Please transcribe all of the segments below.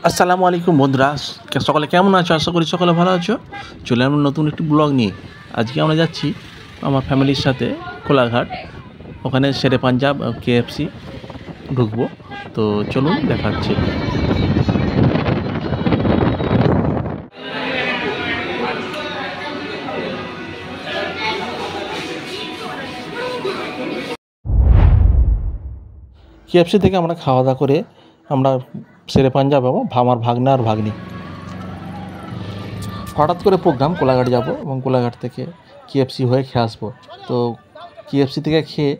আসসালামু আলাইকুম বন্ধুরা, সকলে কেমন আছো? আশা করি সকলে ভালো আছো। চলে আমরা নতুন একটি ব্লগ নিয়ে। আজকে আমরা যাচ্ছি আমার ফ্যামিলির সাথে কোলাঘাট, ওখানে শেরে পাঞ্জাব KFC ঢুকবো। তো চলুন দেখাচ্ছি। KFC থেকে আমরা খাওয়া দাওয়া করে আমরা শেরে পাঞ্জাব এবং আমার ভাগনা আর ভাগ্নি। হঠাৎ করে প্রোগ্রাম কোলাঘাট যাব এবং কোলাঘাট থেকে KFC হয়ে খেয়ে আসবো। তো KFC থেকে খেয়ে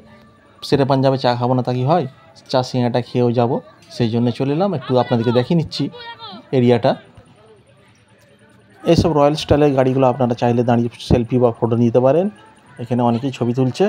শেরে পাঞ্জাবে চা খাবো না, তা কি হয়? চা সিঙ্গাটা খেয়েও যাব, সেই জন্য চলে এলাম। একটু আপনাদেরকে দেখিয়ে নিচ্ছি এরিয়াটা। এইসব রয়্যাল স্টাইলের গাড়িগুলো আপনারা চাইলে দাঁড়িয়ে সেলফি বা ফটো নিতে পারেন। এখানে অনেকেই ছবি তুলছে।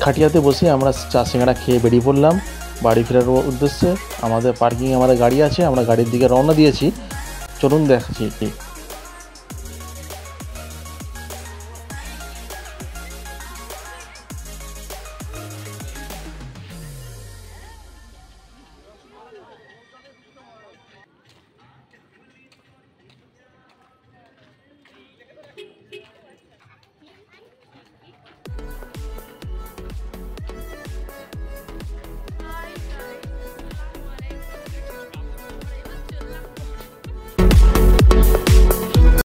খাটিয়াতে বসে আমরা চা সিঙ্গাড়া খেয়ে বেরিয়ে পড়লাম বাড়ি ফেরার উদ্দেশ্যে। আমাদের পার্কিং আমাদের গাড়ি আছে, আমরা গাড়ির দিকে রওনা দিয়েছি। চলুন দেখাচ্ছি।